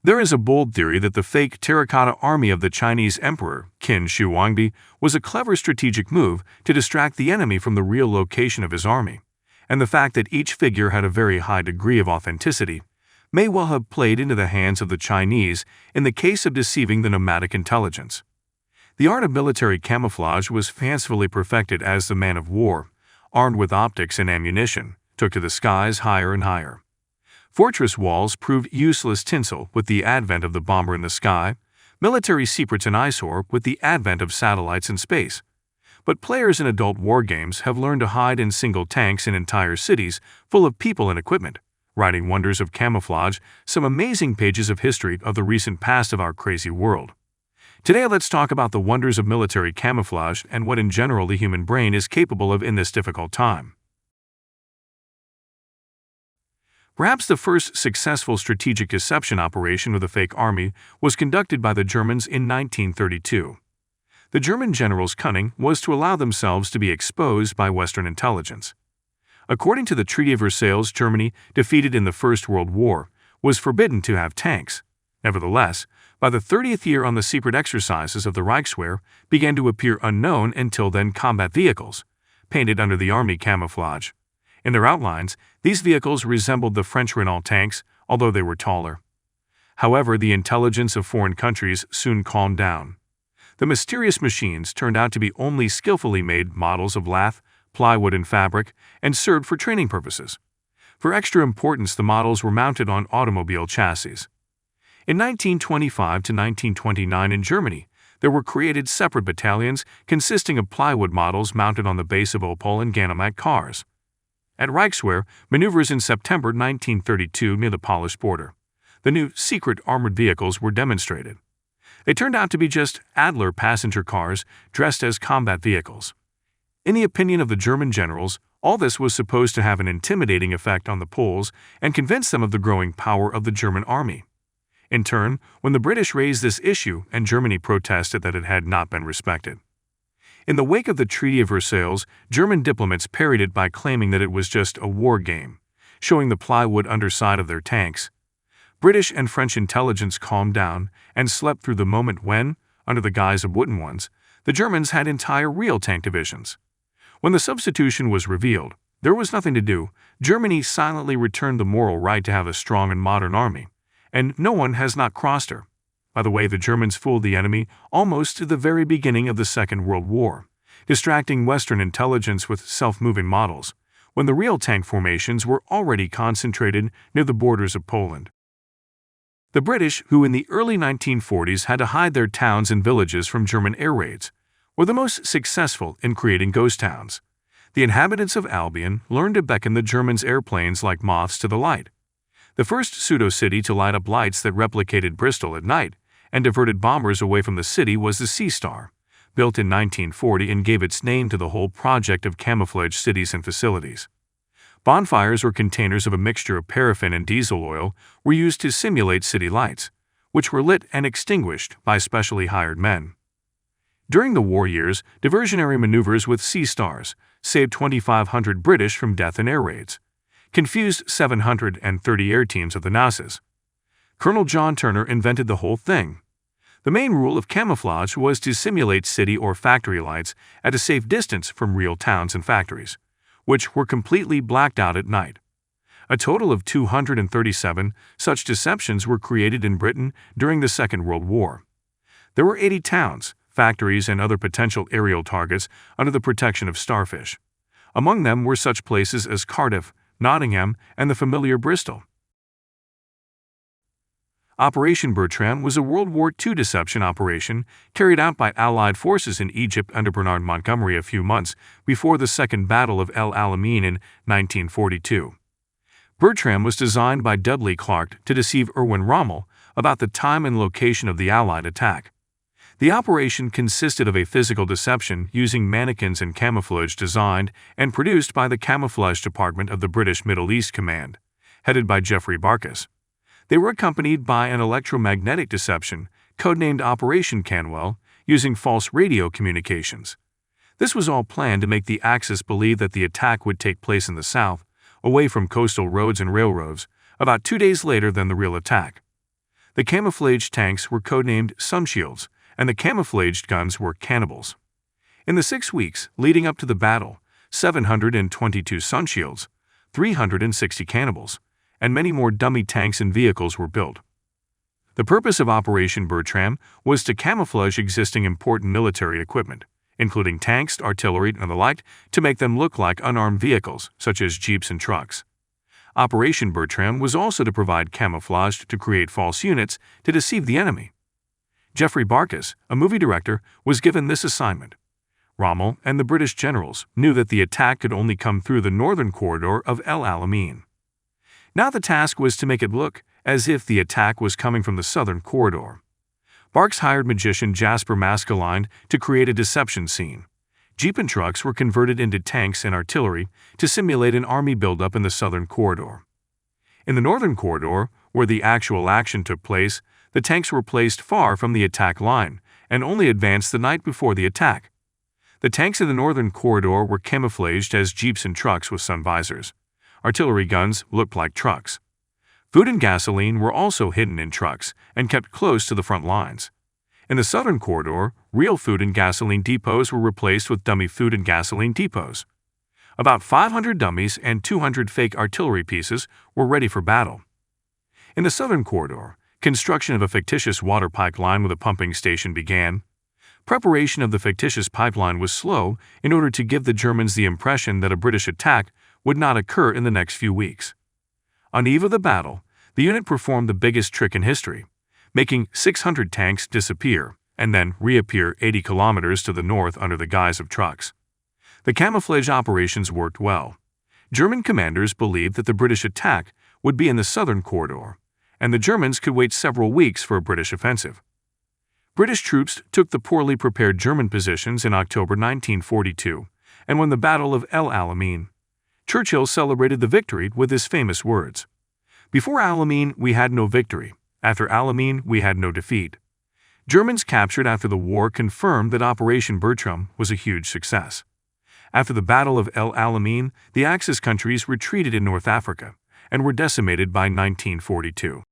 There is a bold theory that the fake terracotta army of the Chinese Emperor Qin Shihuangdi was a clever strategic move to distract the enemy from the real location of his army, and the fact that each figure had a very high degree of authenticity may well have played into the hands of the Chinese in the case of deceiving the nomadic intelligence. The art of military camouflage was fancifully perfected as the man of war, armed with optics and ammunition, took to the skies higher and higher. Fortress walls proved useless tinsel with the advent of the bomber in the sky, military secrets an eyesore with the advent of satellites in space. But players in adult war games have learned to hide in single tanks in entire cities full of people and equipment, writing wonders of camouflage, some amazing pages of history of the recent past of our crazy world. Today let's talk about the wonders of military camouflage and what in general the human brain is capable of in this difficult time. Perhaps the first successful strategic deception operation of the fake army was conducted by the Germans in 1932. The German generals' cunning was to allow themselves to be exposed by Western intelligence. According to the Treaty of Versailles, Germany, defeated in the First World War, was forbidden to have tanks. Nevertheless, by the 30th year on the secret exercises of the Reichswehr began to appear unknown until then combat vehicles, painted under the army camouflage. In their outlines, these vehicles resembled the French Renault tanks, although they were taller. However, the intelligence of foreign countries soon calmed down. The mysterious machines turned out to be only skillfully made models of lath, plywood, and fabric, and served for training purposes. For extra importance, the models were mounted on automobile chassis. In 1925 to 1929 in Germany, there were created separate battalions consisting of plywood models mounted on the base of Opel and Ganomac cars. At Reichswehr, maneuvers in September 1932 near the Polish border, the new secret armored vehicles were demonstrated. They turned out to be just Adler passenger cars dressed as combat vehicles. In the opinion of the German generals, all this was supposed to have an intimidating effect on the Poles and convince them of the growing power of the German army. In turn, when the British raised this issue and Germany protested that it had not been respected. In the wake of the Treaty of Versailles, German diplomats parried it by claiming that it was just a war game, showing the plywood underside of their tanks. British and French intelligence calmed down and slept through the moment when, under the guise of wooden ones, the Germans had entire real tank divisions. When the substitution was revealed, there was nothing to do. Germany silently returned the moral right to have a strong and modern army, and no one has not crossed her. By the way, the Germans fooled the enemy almost to the very beginning of the Second World War, distracting Western intelligence with self-moving models, when the real tank formations were already concentrated near the borders of Poland. The British, who in the early 1940s had to hide their towns and villages from German air raids, were the most successful in creating ghost towns. The inhabitants of Albion learned to beckon the Germans' airplanes like moths to the light. The first pseudo-city to light up lights that replicated Bristol at night and diverted bombers away from the city was the Sea Star, built in 1940 and gave its name to the whole project of camouflage cities and facilities. Bonfires or containers of a mixture of paraffin and diesel oil were used to simulate city lights, which were lit and extinguished by specially hired men. During the war years, diversionary maneuvers with Sea Stars saved 2,500 British from death in air raids, confused 730 air teams of the Nazis. Colonel John Turner invented the whole thing. The main rule of camouflage was to simulate city or factory lights at a safe distance from real towns and factories, which were completely blacked out at night. A total of 237 such deceptions were created in Britain during the Second World War. There were 80 towns, factories, and other potential aerial targets under the protection of Starfish. Among them were such places as Cardiff, Nottingham, and the familiar Bristol. Operation Bertram was a World War II deception operation carried out by Allied forces in Egypt under Bernard Montgomery a few months before the Second Battle of El Alamein in 1942. Bertram was designed by Dudley Clark to deceive Erwin Rommel about the time and location of the Allied attack. The operation consisted of a physical deception using mannequins and camouflage designed and produced by the Camouflage Department of the British Middle East Command, headed by Geoffrey Barkas. They were accompanied by an electromagnetic deception, codenamed Operation Canwell, using false radio communications. This was all planned to make the Axis believe that the attack would take place in the south, away from coastal roads and railroads, about 2 days later than the real attack. The camouflaged tanks were codenamed sun shields, and the camouflaged guns were cannibals. In the 6 weeks leading up to the battle, 722 sun shields, 360 cannibals, and many more dummy tanks and vehicles were built. The purpose of Operation Bertram was to camouflage existing important military equipment, including tanks, artillery, and the like, to make them look like unarmed vehicles, such as jeeps and trucks. Operation Bertram was also to provide camouflage to create false units to deceive the enemy. Geoffrey Barkas, a movie director, was given this assignment. Rommel and the British generals knew that the attack could only come through the northern corridor of El Alamein. Now the task was to make it look as if the attack was coming from the southern corridor. Barks hired magician Jasper Maskelyne to create a deception scene. Jeep and trucks were converted into tanks and artillery to simulate an army buildup in the southern corridor. In the northern corridor, where the actual action took place, the tanks were placed far from the attack line and only advanced the night before the attack. The tanks in the northern corridor were camouflaged as jeeps and trucks with sun visors. Artillery guns looked like trucks. Food and gasoline were also hidden in trucks and kept close to the front lines. In the southern corridor, real food and gasoline depots were replaced with dummy food and gasoline depots. About 500 dummies and 200 fake artillery pieces were ready for battle. In the southern corridor, construction of a fictitious water pipeline with a pumping station began. Preparation of the fictitious pipeline was slow in order to give the Germans the impression that a British attack would not occur in the next few weeks. On eve of the battle, the unit performed the biggest trick in history, making 600 tanks disappear and then reappear 80 kilometers to the north under the guise of trucks. The camouflage operations worked well. German commanders believed that the British attack would be in the southern corridor, and the Germans could wait several weeks for a British offensive. British troops took the poorly prepared German positions in October 1942 and won the Battle of El Alamein. Churchill celebrated the victory with his famous words, "Before Alamein we had no victory, after Alamein we had no defeat." Germans captured after the war confirmed that Operation Bertram was a huge success. After the Battle of El Alamein, the Axis countries retreated in North Africa and were decimated by 1942.